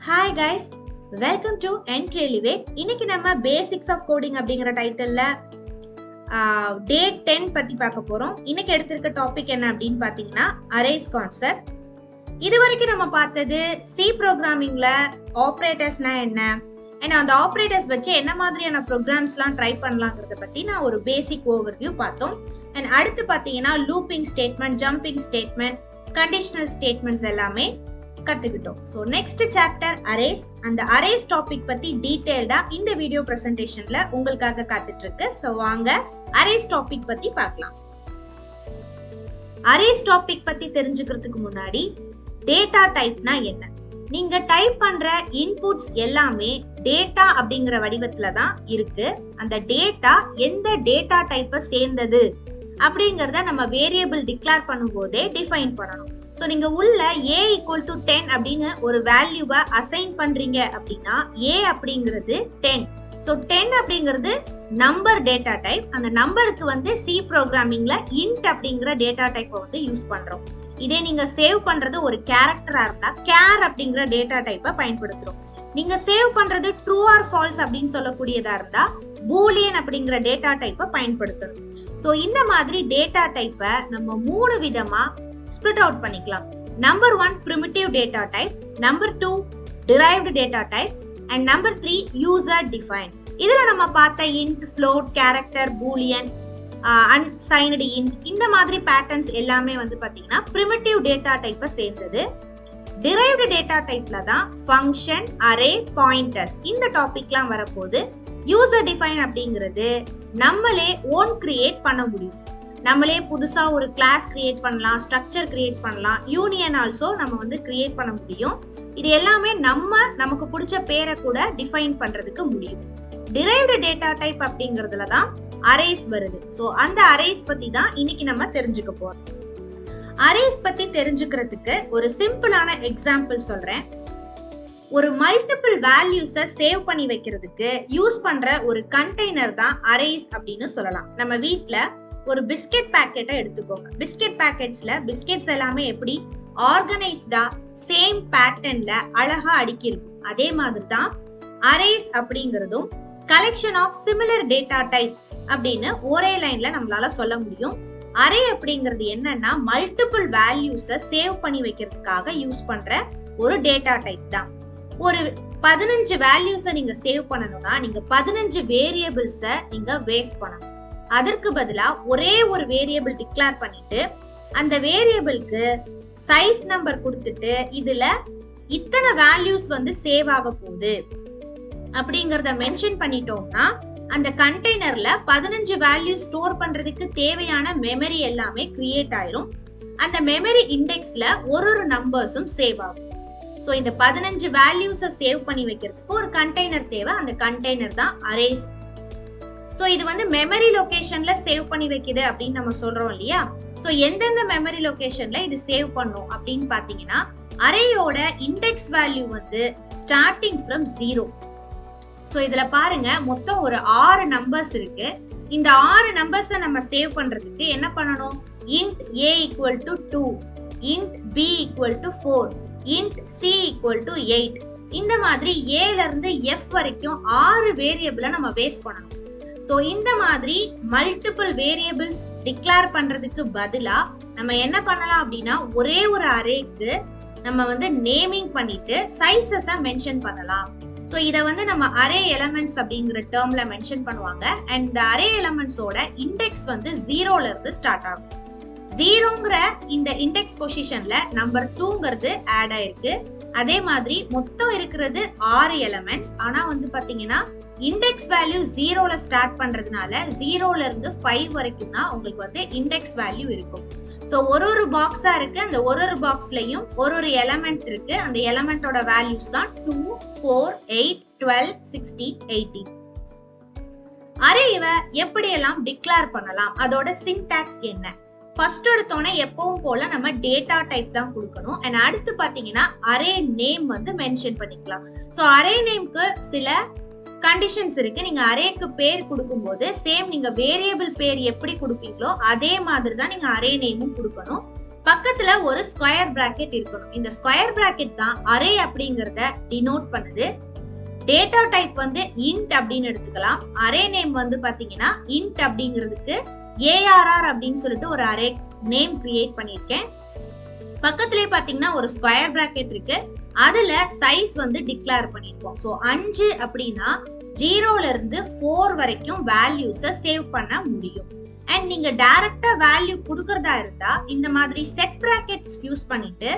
Hi guys, welcome to என்ட்ரிலிவேட். இன்னைக்கு நம்ம பேசிக்ஸ் ஆஃப் கோடிங் அப்படிங்கிற டைட்டில்ல டே 10 பத்தி பார்க்க போறோம். இன்னைக்கு எடுத்திருக்க டாபிக் என்ன அப்படின்னு பாத்தீங்கன்னா அரேஸ் கான்செப்ட். இது வரைக்கும் நம்ம பார்த்தது சி ப்ரோக்ராமிங்ல ஆப்ரேட்டர்ஸ்னா என்ன, அண்ட் அந்த ஆப்ரேட்டர்ஸ் வச்சு என்ன மாதிரியான ப்ரோக்ராம்ஸ்லாம் ட்ரை பண்ணலாங்கிறத பத்தி நான் ஒரு பேசிக் ஓவர்வியூ பார்த்தோம். அண்ட் அடுத்து பாத்தீங்கன்னா looping statement, jumping statement, conditional statements எல்லாமே கத்துக்கிட்டோம். So next chapter arrays. அந்த அரேஸ் டாபிக் பத்தி டீடைல்டா இந்த வீடியோ பிரசன்டேஷன்ல உங்களுக்காக காத்துட்டு இருக்கு. ஸோ வாங்க அரேஸ் டாபிக் பத்தி பார்க்கலாம். அரேஸ் டாபிக் பத்தி தெரிஞ்சுக்கிறதுக்கு முன்னாடி டேட்டா டைப்னா என்ன, நீங்க டைப் பண்ற இன்புட்ஸ் எல்லாமே டேட்டா அப்படிங்கிற வடிவத்துல தான் இருக்கு. அந்த டேட்டா எந்த டேட்டா டைப்பை சேர்ந்தது அப்படிங்கறத நம்ம வேரியபிள் டிக்ளேர் பண்ணும் போதே டிஃபைன் பண்ணணும். ஸோ நீங்க உள்ள a = 10 அப்படின்னு ஒரு வேல்யூவை அசைன் பண்றீங்க அப்படின்னா a அப்படிங்கிறது 10. ஸோ 10 அப்படிங்கிறது நம்பர் டேட்டா டைப். அந்த நம்பருக்கு வந்து சி ப்ரோக்ராமிங்ல இன்ட் அப்படிங்கிற டேட்டா டைப்பை வந்து யூஸ் பண்றோம். இதே நீங்க சேவ் பண்றது ஒரு கேரக்டரா இருந்தா கேர் அப்படிங்கிற டேட்டா டைப்பை பயன்படுத்துறோம். நீங்க சேவ் பண்றது ட்ரூ ஆர் ஃபால்ஸ் அப்படின்னு சொல்லக்கூடியதா இருந்தா பூலியன் அப்படிங்கிற டேட்டா டைப்பை பயன்படுத்தணும். ஸோ இந்த மாதிரி டேட்டா டைப்பை நம்ம 3 விதமா ஸ்ப்ளிட் அவுட் பண்ணிக்கலாம். Number 1 primitive data type, number 2 derived data type, and number 3 user defined. இதுல நம்ம பார்த்த int, float, character, boolean, unsigned int இந்த மாதிரி பேட்டர்ன்ஸ் எல்லாமே வந்து பாத்தீங்கன்னா primitive data type சேர்ந்தது. derived data typeல தான் function, array, pointers இந்த டாபிக்லாம் வரப்போது. user defined அப்படிங்கிறது நம்மளே ஓன் கிரியேட் பண்ண முடியும். நம்மளே புதுசா ஒரு கிளாஸ் கிரியேட் பண்ணலாம், ஸ்ட்ரக்சர் கிரியேட் பண்ணலாம், யூனியன் ஆல்சோ நம்ம வந்து கிரியேட் பண்ண முடியும். இது எல்லாமே நமக்கு பிடிச்ச பேரை கூட டிஃபைன் பண்றதுக்கு முடியும். டிரைவ்டு டேட்டா டைப் அப்படிங்கிறதுல தான் அரேஸ் வருது. ஸோ அந்த அரேஸ் பத்தி தான் இன்னைக்கு நம்ம தெரிஞ்சுக்க போறோம். அரேஸ் பத்தி தெரிஞ்சுக்கிறதுக்கு ஒரு சிம்பிளான எக்ஸாம்பிள் சொல்றேன். ஒரு மல்டிபிள் வேல்யூஸை சேவ் பண்ணி வைக்கிறதுக்கு யூஸ் பண்ற ஒரு கண்டெய்னர் தான் அரேஸ் அப்படின்னு சொல்லலாம். நம்ம வீட்ல ஒரு பிஸ்கெட் பேக்கெட்டை எடுத்துக்கோங்க. பிஸ்கெட் பேக்கெட்ஸ்ல பிஸ்கெட்ஸ் எல்லாமே எப்படி ஆர்கனைஸ்டா சேம் பேட்டர்ன்ல அழகா அடுக்கி இருக்கும். அதே மாதிரி தான் அரேஸ் அப்படிங்கிறதும் collection of similar data type அப்படின்னு ஒரே லைன்ல நம்மளால சொல்ல முடியும். அரே அப்படிங்கிறது என்னன்னா மல்டிபிள் வேல்யூஸை சேவ் பண்ணி வைக்கிறதுக்காக யூஸ் பண்ற ஒரு டேட்டா டைப் தான். ஒரு 15 வேல்யூஸை நீங்க சேவ் பண்ணணும்னா நீங்க 15 வேரியபிள்ஸை நீங்க வேஸ்ட் பண்ணணும். அதற்கு பதிலா ஒரே ஒரு வேரியபிள் டிக்ளேர் பண்ணிட்டு அந்த வேரியபிளுக்கு சைஸ் நம்பர் கொடுத்துட்டு இதுல இத்தனை வேல்யூஸ் வந்து சேவ் ஆக போகுது அப்படிங்கறத மென்ஷன் பண்ணிட்டோம்னா அந்த கண்டெய்னர்ல 15 வேல்யூ ஸ்டோர் பண்றதுக்கு தேவையான மெமரி எல்லாமே கிரியேட் ஆயிரும். அந்த மெமரி இண்டெக்ஸ்ல ஒரு நம்பர்ஸும் சேவ் ஆகும். ஸோ இந்த 15 வேல்யூஸை சேவ் பண்ணி வைக்கிறதுக்கு ஒரு கண்டெய்னர் தேவை. அந்த கண்டெய்னர் தான் அரேஸ். ஸோ இது வந்து மெமரி லொகேஷன்ல சேவ் பண்ணி வைக்குது அப்படின்னு நம்ம சொல்றோம் இல்லையா. ஸோ எந்தெந்த மெமரி லொகேஷன்ல இது சேவ் பண்ணும் அப்படின்னு பாத்தீங்கன்னா அரேயோட இண்டெக்ஸ் வேல்யூ வந்து ஸ்டார்டிங் ஃப்ரம் 0. ஸோ இதுல பாருங்க மொத்தம் ஒரு 6 நம்பர்ஸ் இருக்கு. இந்த 6 நம்பர்ஸை நம்ம சேவ் பண்றதுக்கு என்ன பண்ணணும்? int a = 2, int b = 4, int c = 8. இந்த மாதிரி a ல இருந்து f வரைக்கும் 6 வேரியபிளை நம்ம வேஸ்ட் பண்ணணும். ஸோ இந்த மாதிரி மல்டிபிள் வேரியபிள்ஸ் டிக்ளேர் பண்றதுக்கு பதிலா நம்ம என்ன பண்ணலாம் அப்படின்னா ஒரே ஒரு அரேக்கு நம்ம வந்து நேமிங் பண்ணிட்டு சைஸஸை மென்ஷன் பண்ணலாம். ஸோ இதை வந்து நம்ம அரே எலமெண்ட்ஸ் அப்படிங்கிற டேர்ம்ல மென்ஷன் பண்ணுவாங்க. அண்ட் இந்த அரே எலமெண்ட்ஸோட இண்டெக்ஸ் வந்து 0ல இருந்து ஸ்டார்ட் ஆகும். 0ங்கிற இந்த இண்டெக்ஸ் பொசிஷன்ல நம்பர் 2ங்கிறது ஆட் ஆயிருக்கு. அதே மாதிரி மொத்தம் இருக்கிறது 6 எலமெண்ட்ஸ். ஆனா வந்து பாத்தீங்கன்னா இண்டெக்ஸ் வேல்யூ 0ல ஸ்டார்ட் பண்றதுனால 0ல இருந்து 5 வரைக்கும் தான் உங்களுக்கு வந்து இண்டெக்ஸ் வேல்யூ இருக்கும். ஸோ ஒரு பாக்ஸா இருக்கு. அந்த ஒரு பாக்ஸ்லயும் ஒரு எலமெண்ட் இருக்கு. அந்த எலமெண்டோட வேல்யூஸ் தான் 2, 4, 8, 12, 16, 18. அரேவை எப்படியெல்லாம் டிக்ளேர் பண்ணலாம், அதோட சின்டாக்ஸ் என்ன? ஃபர்ஸ்ட் எடுத்தோன்னே எப்பவும் போல நம்ம டேட்டா டைப் தான் கொடுக்கணும். அண்ட் அடுத்து பாத்தீங்கன்னா அரே நேம் வந்து மென்ஷன் பண்ணிக்கலாம். ஸோ அரே நேம்க்கு சில கண்டிஷன்ஸ் இருக்கு. நீங்க அரேக்கு பேர் கொடுக்கும்போது சேம் நீங்க வேரியபிள் பேர் எப்படி கொடுப்பீங்களோ அதே மாதிரி தான் நீங்க அரே நேமும் கொடுக்கணும். பக்கத்துல ஒரு ஸ்கொயர் பிராக்கெட் இருக்கணும். இந்த ஸ்கொயர் பிராக்கெட் தான் அரே அப்படிங்கறத டினோட் பண்ணுது. டேட்டா டைப் வந்து int அப்படின்னு எடுத்துக்கலாம். அரே நேம் வந்து பாத்தீங்கன்னா int அப்படிங்கிறதுக்கு ARR அப்படின்னு சொல்லிட்டு ஒரு அரே நேம் கிரியேட் பண்ணிருக்கேன். பக்கத்திலே பாத்தீங்கன்னா ஒரு ஸ்கொயர் பிராக்கெட் இருக்கு. அதுல சைஸ் வந்து டிக்ளேர் பண்ணிருக்கோம். சோ 5 அப்படின்னா 0ல இருந்து 4 வரைக்கும் வேல்யூஸ சேவ் பண்ண முடியும். அண்ட் நீங்க டைரக்டா வேல்யூ கொடுக்கறதா இருந்தா இந்த மாதிரி செட் பிராக்கெட்ஸ் யூஸ் பண்ணிட்டு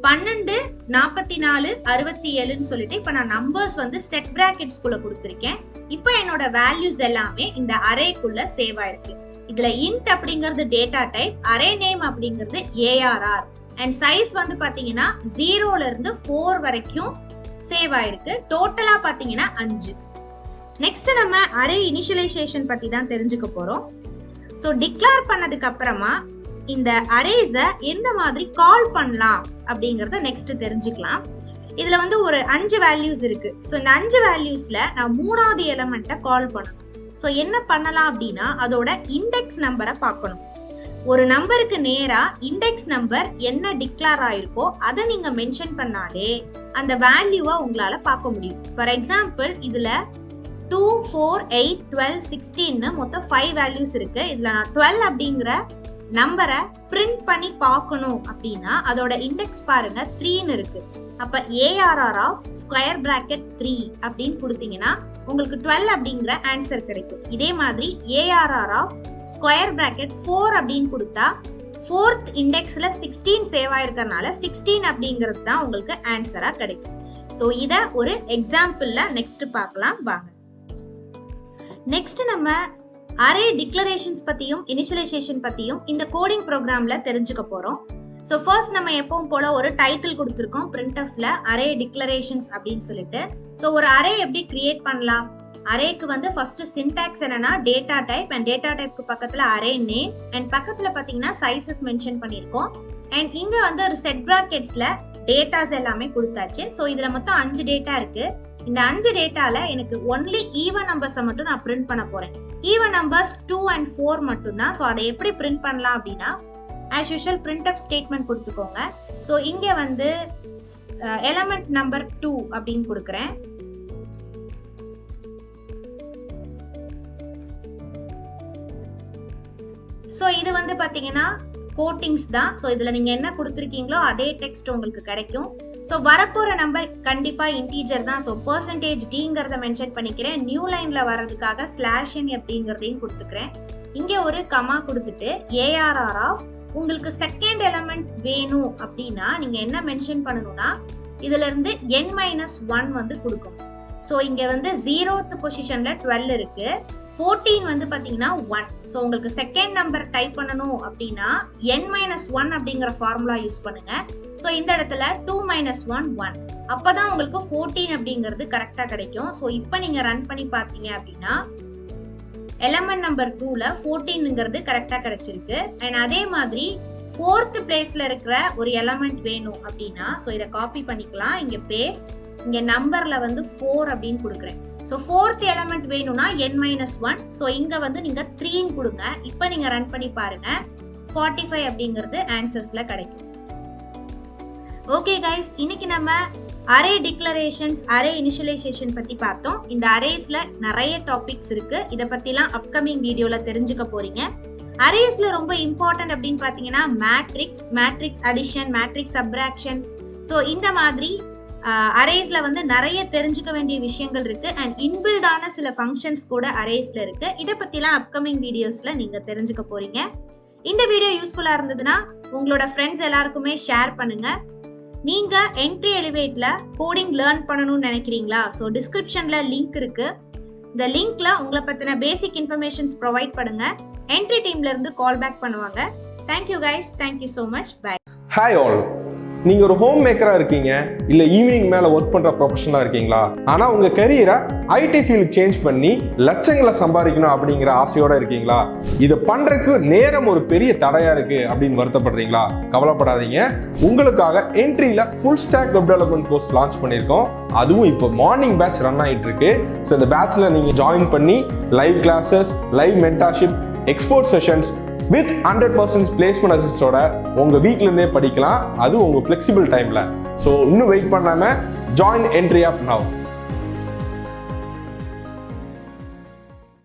12, 44, 67ன்னு சொல்லிட்டு இப்ப நான் நம்பர்ஸ் வந்து செட் பிராக்கெட்ஸ்குள்ள கொடுத்திருக்கேன். இப்போ என்னோட வேல்யூஸ் எல்லாமே இந்த அரேக்குள்ள சேவ் ஆயிருக்கு. இதுல int அப்படிங்கிறது டேட்டா டைப், அரே நேம் அப்படிங்கிறது ARR அண்ட் சைஸ் வந்து பாத்தீங்கன்னா 0ல இருந்து 4 வரைக்கும் சேவ் ஆயிருக்கு. டோட்டலா பாத்தீங்கன்னா 5. நெக்ஸ்ட் நம்ம அரே இனிஷியலைசேஷன் பத்தி தான் தெரிஞ்சுக்க போறோம். சோ டிக்ளேர் பண்ணதுக்கு அப்புறமா இந்த அரேஸ எந்த மாதிரி கால் பண்ணலாம் அப்படிங்கறத நெக்ஸ்ட் தெரிஞ்சுக்கலாம். இதுல வந்து ஒரு 5 வேல்யூஸ் இருக்கு. சோ இந்த 5 வேல்யூஸ்ல நான் 3வது எலிமெண்ட்டை கால் பண்ணணும். சோ என்ன பண்ணலாம் அப்படின்னா அதோட இண்டெக்ஸ் நம்பரை பார்க்கணும். ஒரு நம்பருக்கு நேரா இண்டெக்ஸ் நம்பர் என்ன டிக்ளேர் ஆயிருக்கோ அதை நீங்க மென்ஷன் பண்ணாலே அந்த வேல்யூவை உங்களால பார்க்க முடியும். ஃபார் எக்ஸாம்பிள் இதுல 2, 4, 8, 12, 16 மொத்தம் 5 வேல்யூஸ் இருக்கு. இதுல நான் 12 அப்படிங்கிற நம்பரை பிரிண்ட் பண்ணி பார்க்கணும் அப்படின்னா அதோட இண்டெக்ஸ் பாருங்க 3ன்னு இருக்கு. அப்ப ARR ஆஃப் ஸ்கொயர் பிராக்கெட் 3 அப்படின்னு கொடுத்தீங்கன்னா உங்களுக்கு 12 அப்படிங்கிற ஆன்சர் கிடைக்கும். இதே மாதிரி ARR ஆஃப் ஸ்கொயர் பிராக்கெட் 4 அப்படின்னு கொடுத்தா 4th இண்டெக்ஸ்ல 16 சேவ் ஆயிருக்கறனால 16 அப்படிங்கிறது தான் உங்களுக்கு ஆன்சரா கிடைக்கும். சோ இத ஒரு எக்ஸாம்பிள்ல நெக்ஸ்ட் பார்க்கலாம் வாங்க. நெக்ஸ்ட் நம்ம அரே டிக்ளரேஷன்ஸ் பத்தியும் இனிஷியலைசேஷன் பத்தியும் இந்த கோடிங் ப்ரோக்ராம்ல தெரிஞ்சுக்க போறோம். சோ ஃபர்ஸ்ட் நம்ம எப்பவும் போல ஒரு டைட்டில் கொடுத்திருக்கோம் printfல அரே டிக்ளரேஷன்ஸ் அப்படின்னு சொல்லிட்டு. சோ ஒரு அரே எப்படி கிரியேட் பண்ணலாம்? அரேக்கு வந்து ஃபர்ஸ்ட் சின்டாக்ஸ் என்னன்னா டேட்டா டைப் அண்ட் டேட்டா டைப்க்கு பக்கத்துல அரே நேம் அண்ட் பக்கத்துல பாத்தீங்கன்னா சைஸஸ் மென்ஷன் பண்ணிருக்கோம். அண்ட் இங்க வந்து ஒரு செட் பிராக்கெட்ஸ்ல டேட்டாஸ் எல்லாமே கொடுத்தாச்சு. சோ இதுல மொத்தம் 5 டேட்டா இருக்கு. இந்த 5 டேட்டால எனக்கு ஒன்லி ஈவன் நம்பர்ஸை மட்டும் நான் பிரிண்ட் பண்ண போறேன். ஈவன் நம்பர்ஸ் 2 and 4 மட்டும் தான். சோ அதை எப்படி பிரிண்ட் பண்ணலாம் அப்படின்னா as usual printf ஸ்டேட்மெண்ட் கொடுத்துக்கோங்க. சோ இங்க வந்து எலிமெண்ட் நம்பர் 2 அப்படின்னு கொடுக்கிறேன். சோ இது வந்து பாத்தீங்கன்னா கோட்டிங்ஸ் தான். சோ இதுல நீங்க என்ன கொடுத்திருக்கீங்களோ அதே டெக்ஸ்ட் உங்களுக்கு கிடைக்கும். சோ வரப்போற நம்பர் கண்டிப்பா இன்டீஜர் தான். சோ %d மென்ஷன் பண்ணிக்கிறேன். நியூ லைன்ல வர்றதுக்காக /n அப்படிங்கறதையும் கொடுத்துக்கிறேன். இங்க ஒரு கமா கொடுத்துட்டு ARR ஆஃப் உங்களுக்கு செகண்ட் எலிமெண்ட் வேணும் அப்படின்னா நீங்க என்ன மென்ஷன் பண்ணணும்னா இதுல இருந்து n-1 வந்து கொடுக்கும். சோ இங்க வந்து 0th பொசிஷன்ல 12 இருக்கு. 14 வந்து பாத்தீங்கன்னா 1. சோ உங்களுக்கு செகண்ட் நம்பர் டைப் பண்ணணும் அப்படின்னா n-1 அப்படிங்கிற ஃபார்முலா யூஸ் பண்ணுங்க. சோ இந்த இடத்துல 2 - 1 1. அப்பதான் உங்களுக்கு 14 அப்படிங்கிறது கரெக்டா கிடைக்கும். சோ இப்போ நீங்க ரன் பண்ணி பாத்தீங்க அப்படின்னா எலிமெண்ட் நம்பர் 2ல 14ங்கிறது கரெக்டா கிடைச்சிருக்கு. அண்ட் அதே மாதிரி 4th பிளேஸ்ல இருக்கிற ஒரு எலிமெண்ட் வேணும் அப்படின்னா சோ இத காப்பி பண்ணிக்கலாம். இங்க பேஸ்ட், இங்க நம்பர்ல வந்து 4 அப்படின்னு கொடுக்குறேன். சோ 4th எலிமெண்ட் வேணும்னா n-1. சோ இங்க வந்து நீங்க 3 கொடுங்க. இப்போ நீங்க ரன் பண்ணி பாருங்க 45 அப்படிங்கிறது ஆன்சர்ஸ்ல கிடைக்கும். ஓகே கைஸ், இன்னைக்கு நம்ம அரே டிக்ளரேஷன்ஸ், அரே இனிஷியலைசேஷன் பத்தி பார்த்தோம். இந்த அரேஸ்ல நிறைய டாபிக்ஸ் இருக்கு. இத பத்திலாம் அப்கமிங் வீடியோல தெரிஞ்சுக்க போறீங்க. அரேஸ்ல ரொம்ப இம்பார்ட்டன்ட் அப்படின்னு பாத்தீங்கன்னா matrix addition, matrix subtraction. So இந்த மாதிரி அரேஸ்ல வந்து நிறைய தெரிஞ்சுக்க வேண்டிய விஷயங்கள் இருக்கு. அண்ட் இன்பில்டான சில ஃபங்க்ஷன்ஸ் கூட அரேஸ்ல இருக்கு. இத பத்திலாம் அப்கமிங் வீடியோஸ்ல நீங்க தெரிஞ்சுக்க போறீங்க. இந்த வீடியோ யூஸ்ஃபுல்லா இருந்ததுன்னா உங்களோட ஃப்ரெண்ட்ஸ் எல்லாருக்குமே ஷேர் பண்ணுங்க. நீங்க என்ட்ரி எலிவேட்ல கோடிங் லேர்ன் பண்ணணும்னு நினைக்கிறீங்களா? ஸோ டிஸ்கிரிப்ஷன்ல லிங்க் இருக்கு. இந்த லிங்க்ல உங்களை பத்தின பேசிக் இன்ஃபர்மேஷன்ஸ் ப்ரொவைட் பண்ணுங்க. என்ட்ரி டீம்ல இருந்து கால் பேக் பண்ணுவாங்க. Thank you guys, thank you so much, bye. Hi all, நீங்கள் ஒரு ஹோம் மேக்கராக இருக்கீங்க, இல்லை ஈவினிங் மேலே ஒர்க் பண்ணுற ப்ரொஃபஷனலாக இருக்கீங்களா? ஆனால் உங்கள் கரியரை ஐடி ஃபீல்டு சேஞ்ச் பண்ணி லட்சங்களை சம்பாதிக்கணும் அப்படிங்கிற ஆசையோடு இருக்கீங்களா? இதை பண்ணுறதுக்கு நேரம் ஒரு பெரிய தடையாக இருக்குது அப்படின்னு வருத்தப்படுறீங்களா? கவலைப்படாதீங்க, உங்களுக்காக என்ட்ரியில் full stack web development course launch பண்ணியிருக்கோம். அதுவும் இப்போ மார்னிங் பேட்ச் ரன் ஆகிட்டு இருக்கு. ஸோ இந்த பேட்ச்சில் நீங்கள் ஜாயின் பண்ணி live classes, live mentorship, export sessions with 100% placement அசிஸ்டோட உங்கள் வீட்டிலேருந்தே படிக்கலாம், அது உங்கள் ஃப்ளெக்சிபிள் டைமில். ஸோ இன்னும் வெயிட் பண்ணாமல் ஜாயின் என்ட்ரி ஆப் நவ்.